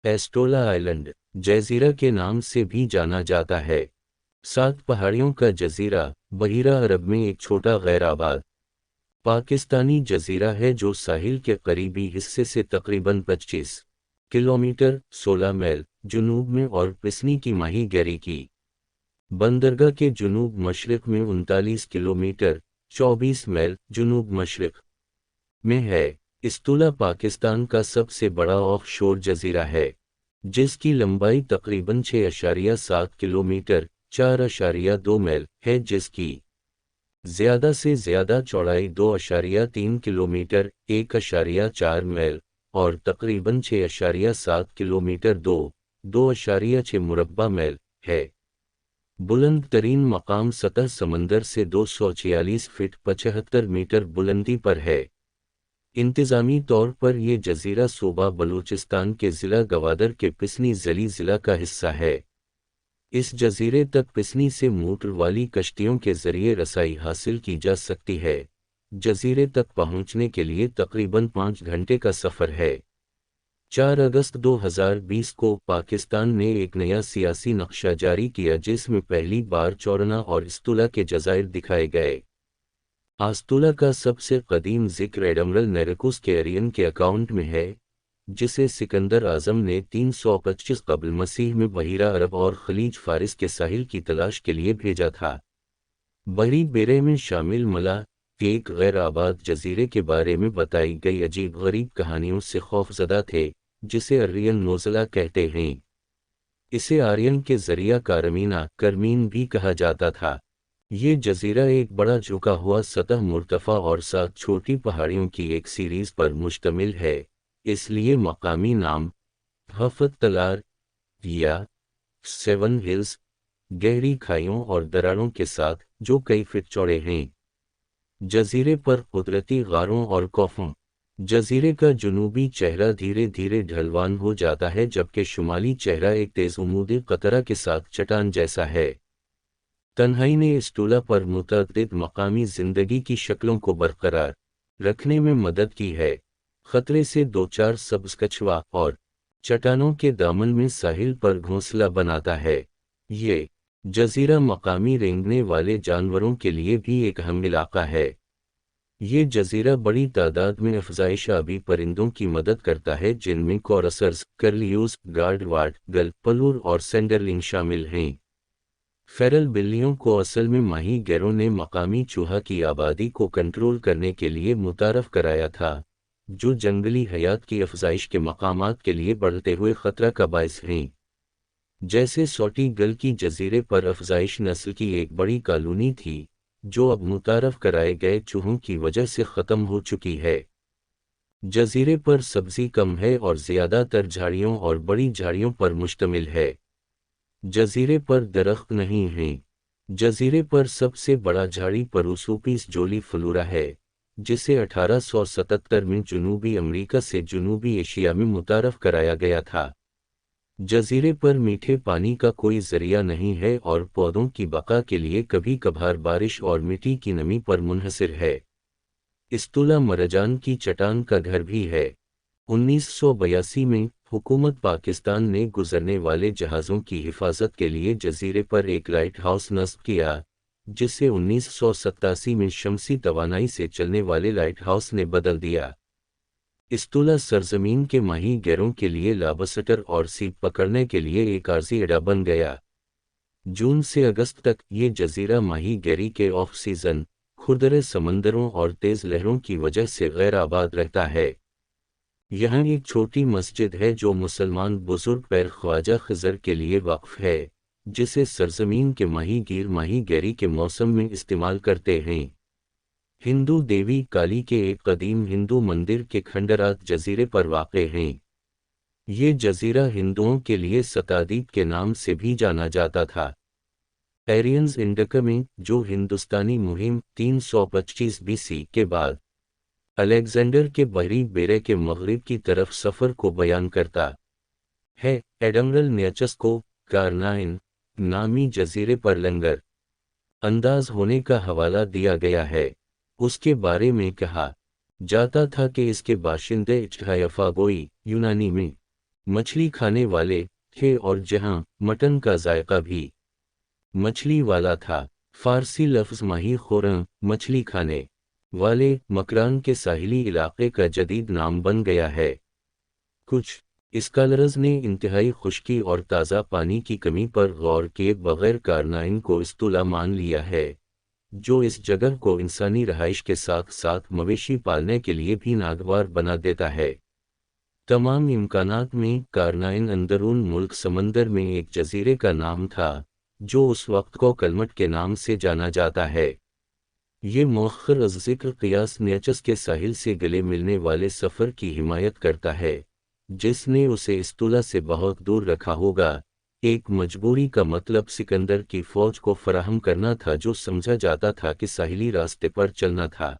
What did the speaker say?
एस्टोला island जजीरा के नाम से भी जाना जाता है। 7 पहाड़ियों का जजीरा बहीरा अरब में एक छोटा गैर आबाद पाकिस्तानी जजीरा है जो साहिल के करीबी हिस्से से तकरीबन 25 किलोमीटर 16 मील जुनूब में और पिसनी की माही गैरी की बंदरगाह के जुनूब मशरिक में 39 किलोमीटर 24 मील जुनूब मशरिक में है। इस्तुला पाकिस्तान का सबसे बड़ा ऑफशोर जजीरा है जिसकी लंबाई तकरीबन 6.7 किलोमीटर 4.2 मील है, जिसकी ज्यादा से ज्यादा चौड़ाई 2.3 किलोमीटर 1.4 मील और तकरीबन 6.7 किलोमीटर 2.6 मुरब्बा मील है। बुलंद तरीन मकाम सतह समंदर से 246 फीट 75 मीटर बुलंदी पर है। इंतज़ामी तौर पर यह जजीरा सूबा बलूचिस्तान के ज़िला गवादर के पिसनी ज़ली ज़िला का हिस्सा है। इस जजीरे तक पिसनी से मोटर वाली कश्तियों के ज़रिए रसाई हासिल की जा सकती है। जजीरे तक पहुंचने के लिए तकरीबन 5 घंटे का सफ़र है। 4 अगस्त 2020 को पाकिस्तान ने एक नया सियासी नक्शा जारी किया जिसमें पहली बार चौरना और इस्तुला के जज़ायर दिखाए गए। आस्तुला का सबसे कदीम जिक्र एडमरल नेरकुस के एरियन के अकाउंट में है, जिसे सिकंदर आज़म ने 325 कबल मसीह में बहीरा अरब और खलीज फारिस के साहिल की तलाश के लिए भेजा था। बहरी बेरे में शामिल मला के एक गैर आबाद जजीरे के बारे में बताई गई अजीब गरीब कहानियों से खौफजदा थे, जिसे अरियन नोज़ला कहते हैं। इसे आर्यन के जरिया करमीन भी कहा जाता था। ये जजीरा एक बड़ा झुका हुआ सतह मुर्तफा और 7 छोटी पहाड़ियों की एक सीरीज पर मुश्तमिल है, इसलिए मकामी नाम हफ़त तलार या 7 हिल्स गहरी खाइयों और दरारों के साथ, जो कई फीट चौड़े हैं। जजीरे पर कुदरती गारों और कौफों। जजीरे का जुनूबी चेहरा धीरे धीरे ढलवान हो जाता है, जबकि शुमाली चेहरा एक तेज़-उमूदी कतरा के साथ चट्टान जैसा है। तन्हाई ने इस्तुला पर मुतअद्दिद मकामी ज़िंदगी की शक्लों को बरकरार रखने में मदद की है। खतरे से 2-4 सब्ज़ कछुआ और चट्टानों के दामन में साहिल पर घोंसला बनाता है। ये जजीरा मकामी रेंगने वाले जानवरों के लिए भी एक अहम इलाका है। ये जजीरा बड़ी तादाद में अफ़ज़ाइश-आबी परिंदों की मदद करता है, जिनमें कोरसर्स, कर्लियूज़, गार्डवार्ड, गल, पलूर और सेंडरलिंग शामिल हैं। फेरल बिल्लियों को असल में माही गैरों ने मकामी चूहा की आबादी को कंट्रोल करने के लिए मुतारफ़ कराया था, जो जंगली हयात की अफ़ज़ाइश के मकामात के लिए बढ़ते हुए ख़तरा का बायस हैं। जैसे सौटी गल की जजीरे पर अफ़ज़ाइश नस्ल की एक बड़ी कॉलोनी थी, जो अब मुतारफ़ कराए गए चूहों की वजह से ख़त्म हो चुकी है। जजीरे पर सब्ज़ी कम है और ज़्यादातर झाड़ियों और बड़ी झाड़ियों पर मुश्तमिल है। जजीरे पर दरख्त नहीं हैं। जजीरे पर सबसे बड़ा झाड़ी परूसोपिस जोली फ्लोरा है, जिसे 1877 में जनूबी अमेरिका से जनूबी एशिया में मुतारफ़ कराया गया था। जजीरे पर मीठे पानी का कोई ज़रिया नहीं है और पौधों की बका के लिए कभी कभार बारिश और मिट्टी की नमी पर मुनहसर है। इस्तुला मरजान की चट्टान का घर भी है। 1982 में हुकूमत पाकिस्तान ने गुजरने वाले जहाज़ों की हिफाजत के लिए जजीरे पर एक लाइट हाउस नस्ब किया, जिसे 1987 में शमसी तवानाई से चलने वाले लाइट हाउस ने बदल दिया। इस्तुला सरजमीन के माही गैरों के लिए लाबस्टर और सीप पकड़ने के लिए एक आर्जी अड्डा बन गया। जून से अगस्त तक ये जजीरा माही गैरी के ऑफ सीज़न खुरदरे समंदरों और तेज़ लहरों की वजह से गैर आबाद रहता है। यहाँ एक छोटी मस्जिद है जो मुसलमान बुजुर्ग पैर ख्वाजा खिज़र के लिए वक्फ है, जिसे सरजमीन के माही गैरी के मौसम में इस्तेमाल करते हैं। हिंदू देवी काली के एक कदीम हिंदू मंदिर के खंडरात जजीरे पर वाक़े हैं। ये जजीरा हिंदुओं के लिए सतादीप के नाम से भी जाना जाता था। एरियंस इंडका में, जो हिंदुस्तानी मुहिम 325 BC के बाद अलेक्जेंडर के बहरी बेरे के मगरिब की तरफ सफ़र को बयान करता है, एडमरल नेचस को कारनाइन नामी जजीरे पर लंगर अंदाज होने का हवाला दिया गया है। उसके बारे में कहा जाता था कि इसके बाशिंदे इचहायफागोई यूनानी में मछली खाने वाले थे और जहां मटन का जायका भी मछली वाला था। फारसी लफ्ज़ माही खोरं मछली खाने वाले मकरान के साहिली इलाके का जदीद नाम बन गया है। कुछ स्कॉलर्स ने इंतहाई खुश्की और ताज़ा पानी की कमी पर गौर किए बगैर कारनाइन को इस्तुला मान लिया है, जो इस जगह को इंसानी रहाइश के साथ साथ मवेशी पालने के लिए भी नागवार बना देता है। तमाम इम्कानात में कारनाइन अंदरून मुल्क समंदर में एक जजीरे का नाम था, जो उस वक्त को कलमट के नाम से जाना जाता है। ये मौखर ज़िक्र क़ियास नेचस के साहिल से गले मिलने वाले सफ़र की हिमायत करता है, जिसने उसे इस्तुला से बहुत दूर रखा होगा। एक मजबूरी का मतलब सिकंदर की फ़ौज को फराहम करना था, जो समझा जाता था कि साहिली रास्ते पर चलना था।